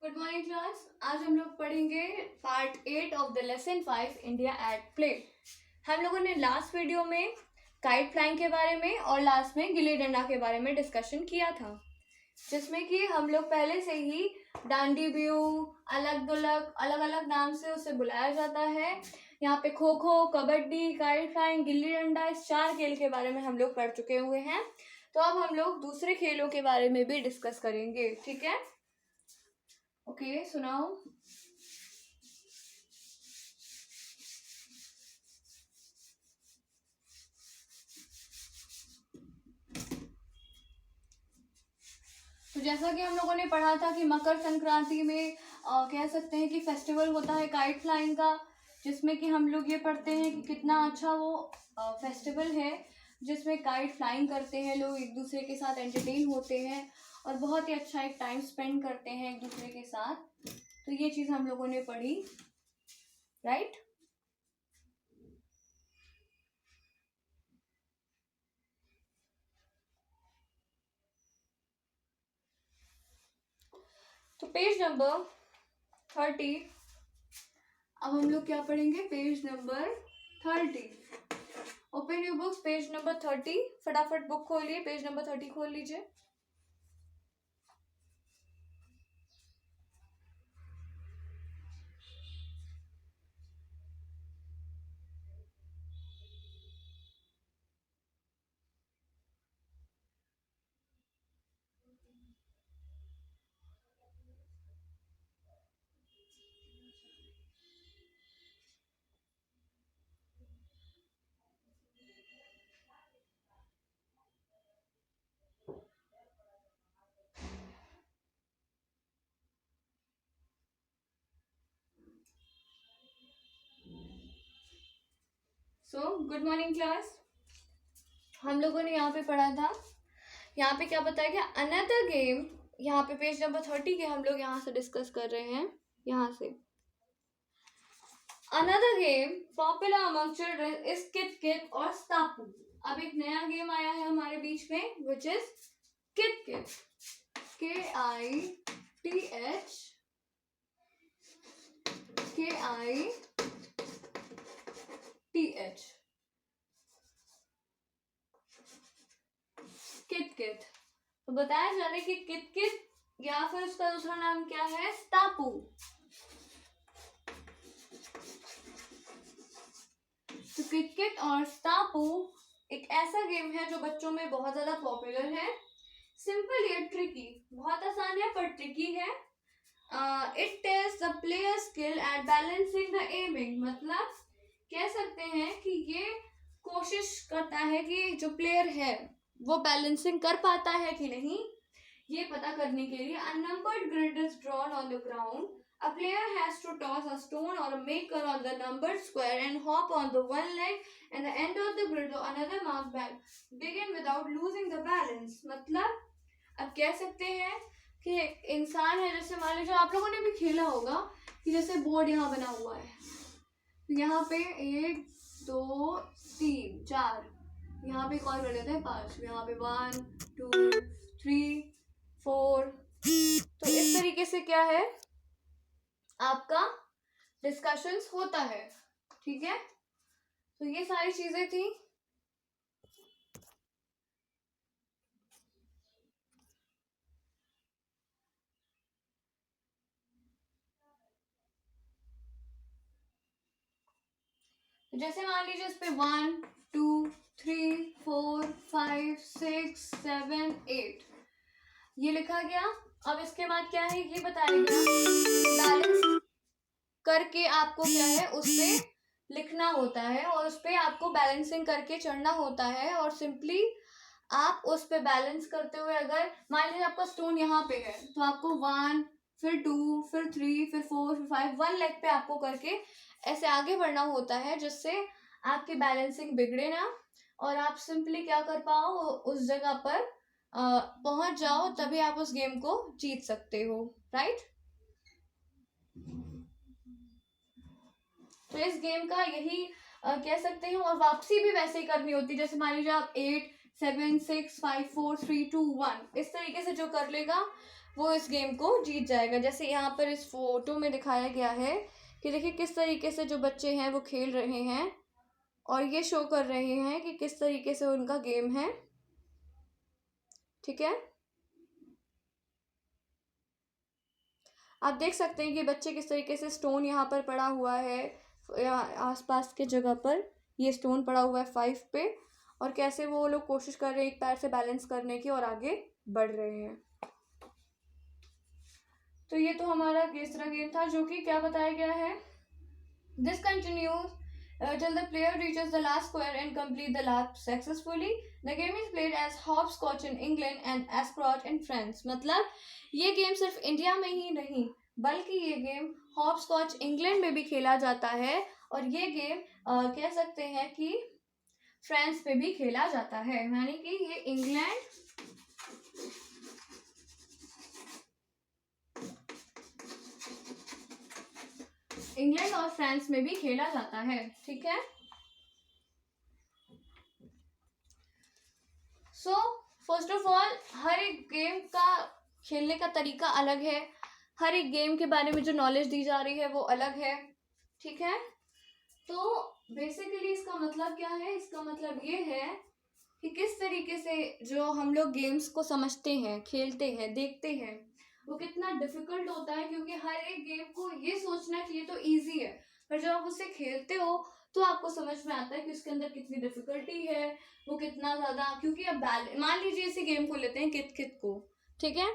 Good morning class. आज हम लोग पढ़ेंगे part 8 of the lesson 5 India at play. हम लोगों ने लास्ट वीडियो में काइट फ्लाइंग के बारे में और लास्ट में गिल्ली डंडा के बारे में डिस्कशन किया था, जिसमें कि हम लोग पहले से ही डांडी ब्यू, अलग दुलग, अलग अलग नाम से उसे बुलाया जाता है। यहाँ पे खो खो, कबड्डी, काइट फ्लाइंग, गिल्ली डंडा, इस 4 खेल के बारे में हम लोग पढ़ चुके हुए हैं। तो अब हम लोग दूसरे खेलों के बारे में भी डिस्कस करेंगे, ठीक है? ओके, सुनाओ। तो जैसा कि हम लोगों ने पढ़ा था कि मकर संक्रांति में कह सकते हैं कि फेस्टिवल होता है काइट फ्लाइंग का, जिसमें कि हम लोग ये पढ़ते हैं कि कितना अच्छा वो फेस्टिवल है, जिसमें काइट फ्लाइंग करते हैं लोग, एक दूसरे के साथ एंटरटेन होते हैं और बहुत ही अच्छा एक टाइम स्पेंड करते हैं एक दूसरे के साथ। तो ये चीज़ हम लोगों ने पढ़ी, राइट? तो पेज नंबर 30, अब हम लोग क्या पढ़ेंगे? Page number 30। Open your books, page number 30। फटाफट बुक खोलिए, पेज नंबर 30 खोल लीजिए। Good morning class. हम लोगों ने यहाँ पे पढ़ा था, यहाँ पे क्या बताया गया? Another game. यहाँ पे पेज नंबर 30 के हम लोग यहाँ से डिस्कस कर रहे हैं, यहाँ से। Another game popular among children is कित कित और स्टापू। अब एक नया गेम आया है हमारे बीच में, विच इज कित कित। KITH, KITH, कित कित। तो बताया जा रहा है कि कित कित या फिर उसका दूसरा नाम क्या है? स्टापू। तो किट किट और स्टापू एक ऐसा गेम है जो बच्चों में बहुत ज्यादा पॉपुलर है। सिंपल या ट्रिकी, बहुत आसान है पर ट्रिकी है। It taste the player skill eight balancing the aiming. मतलब कह सकते हैं कि ये कोशिश करता है कि जो प्लेयर है वो बैलेंसिंग कर पाता है कि नहीं, ये पता करने के लिए। A numbered grid is drawn on the ground. A player has to toss a stone or a maker on the numbered square and hop on the one leg and the end of the grid or another mark back. Begin without losing the balance. मतलब अब कह सकते हैं कि इंसान है, जैसे मान लीजिए आप लोगों ने भी खेला होगा कि जैसे बोर्ड यहाँ बना हुआ है, यहाँ पे 1 2 3 4, यहाँ पे कॉल कर लेते हैं 5, यहाँ पे 1 2 3 4। तो इस तरीके से क्या है, आपका डिस्कशंस होता है, ठीक है? तो ये सारी चीजें थी। जैसे मान लीजिए इस पे 1 2 3 4 5 6 7 8 ये लिखा गया। अब इसके बाद क्या है ये बताएगा, बैलेंस करके आपको क्या है उस पे लिखना होता है और उस पे आपको बैलेंसिंग करके चढ़ना होता है। और सिंपली आप उस पे बैलेंस करते हुए, अगर मान लीजिए आपका स्टोन यहाँ पे है तो आपको 1 फिर 2 फिर 3 फिर 4 फिर 5 वन लेग पे आपको करके ऐसे आगे बढ़ना होता है, जिससे आपकी बैलेंसिंग बिगड़े ना और आप सिंपली क्या कर पाओ, उस जगह पर पहुंच जाओ, तभी आप उस गेम को जीत सकते हो, राइट? तो इस गेम का यही कह सकते हैं। और वापसी भी वैसे ही करनी होती है, जैसे मान लीजिए आप 8 7 6 5 4 3 2 1 इस तरीके से जो कर लेगा वो इस गेम को जीत जाएगा। जैसे यहाँ पर इस फोटो में दिखाया गया है कि देखिए किस तरीके से जो बच्चे हैं वो खेल रहे हैं और ये शो कर रहे हैं कि किस तरीके से उनका गेम है। ठीक है, आप देख सकते हैं कि बच्चे किस तरीके से स्टोन यहाँ पर पड़ा हुआ है, आसपास के जगह पर ये स्टोन पड़ा हुआ है 5 पे, और कैसे वो लोग कोशिश कर रहे हैं एक पैर से बैलेंस करने की और आगे बढ़ रहे हैं। तो ये तो हमारा तीसरा गेम था जो कि क्या बताया गया है, this continues till the player reaches the last square and complete the lap successfully. The game is played as hopscotch in England and escroche in France. मतलब ये गेम सिर्फ इंडिया में ही नहीं बल्कि ये गेम हॉपस्कॉच इंग्लैंड में भी खेला जाता है और ये गेम कह सकते हैं कि फ्रांस में भी खेला जाता है, यानी कि ये इंग्लैंड और फ्रांस में भी खेला जाता है। ठीक है, सो फर्स्ट ऑफ ऑल हर एक गेम का खेलने का तरीका अलग है, हर एक गेम के बारे में जो नॉलेज दी जा रही है वो अलग है। ठीक है, तो बेसिकली इसका मतलब क्या है, इसका मतलब ये है कि किस तरीके से जो हम लोग गेम्स को समझते हैं, खेलते हैं, देखते हैं, वो कितना डिफिकल्ट होता है, क्योंकि हर एक गेम को ये सोचना कि ये तो इजी है, पर जब आप उसे खेलते हो तो आपको समझ में आता है कि उसके अंदर कितनी डिफिकल्टी है, वो कितना ज़्यादा, क्योंकि अब मान लीजिए इसी गेम को लेते हैं कित कित को। ठीक है,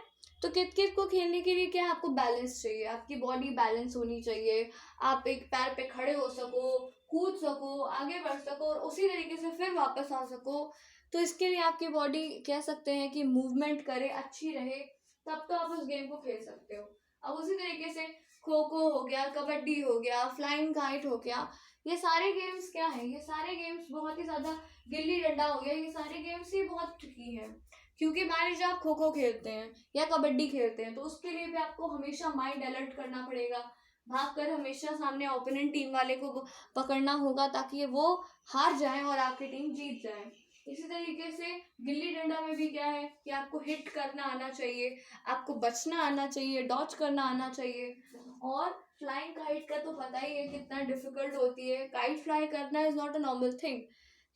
तो कित कित को खेलने के लिए क्या आपको बैलेंस चाहिए, आपकी बॉडी बैलेंस होनी चाहिए, आप एक पैर पे खड़े हो सको, कूद सको, आगे बढ़ सको और उसी तरीके से फिर वापस आ सको। तो इसके लिए आपकी बॉडी कह सकते हैं कि मूवमेंट करे, अच्छी रहे, तब तो आप उस गेम को खेल सकते हो। अब उसी तरीके से खो खो हो गया, कबड्डी हो गया, फ्लाइंग काइट हो गया, ये सारे गेम्स क्या है, ये सारे गेम्स बहुत ही ज़्यादा, गिल्ली डंडा हो गया, ये सारे गेम्स ही बहुत ट्रिकी है। क्योंकि मान लीजिए आप खो खो खेलते हैं या कबड्डी खेलते हैं तो उसके लिए भी आपको हमेशा माइंड अलर्ट करना पड़ेगा, भागकर हमेशा सामने ओपोनेंट टीम वाले को पकड़ना होगा ताकि वो हार जाए और आपकी टीम जीत जाए। इसी तरीके से गिल्ली डंडा में भी क्या है कि आपको हिट करना आना चाहिए, आपको बचना आना चाहिए, डॉच करना आना चाहिए। और फ्लाइंग काइट का तो पता ही है कितना डिफिकल्ट होती है, काइट फ्लाई करना is not a normal thing,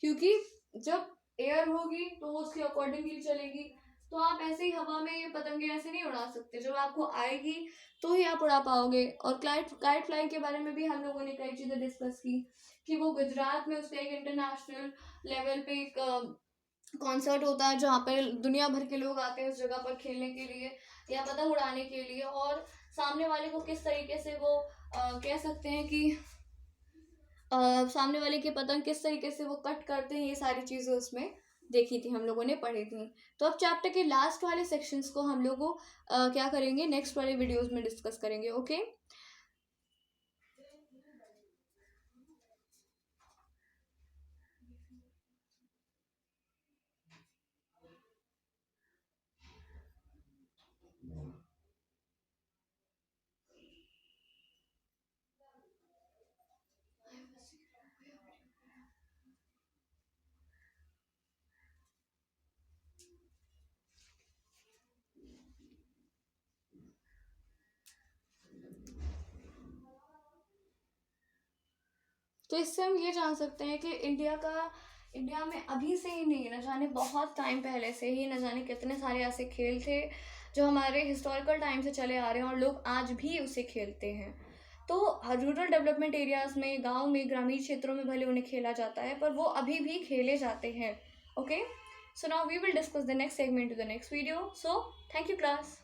क्योंकि जब एयर होगी तो वो उसके अकॉर्डिंगली चलेगी, तो आप ऐसे ही हवा में ये पतंगे ऐसे नहीं उड़ा सकते, जब आपको आएगी तो ही आप उड़ा पाओगे। और काइट फ्लाइंग के बारे में भी हम लोगों ने कई चीज़ें डिस्कस की कि वो गुजरात में उसका एक इंटरनेशनल लेवल पे एक कॉन्सर्ट होता है जहाँ पे दुनिया भर के लोग आते हैं उस जगह पर खेलने के लिए या पतंग उड़ाने के लिए, और सामने वाले को किस तरीके से वो कह सकते हैं कि सामने वाले की पतंग किस तरीके से वो कट करते हैं, ये सारी चीज़ें उसमें देखी थी, हम लोगों ने पढ़ी थी। तो अब चैप्टर के लास्ट वाले सेक्शंस को हम लोग क्या करेंगे, नेक्स्ट वाले वीडियोस में डिस्कस करेंगे। ओके, तो इससे हम ये जान सकते हैं कि इंडिया में अभी से ही नहीं, न जाने बहुत टाइम पहले से ही, न जाने कितने सारे ऐसे खेल थे जो हमारे हिस्टोरिकल टाइम से चले आ रहे हैं और लोग आज भी उसे खेलते हैं। तो रूरल डेवलपमेंट एरियाज में, गांव में, ग्रामीण क्षेत्रों में भले उन्हें खेला जाता है पर वो अभी भी खेले जाते हैं। Okay, so now we will discuss the next segment to the next video. So thank you class.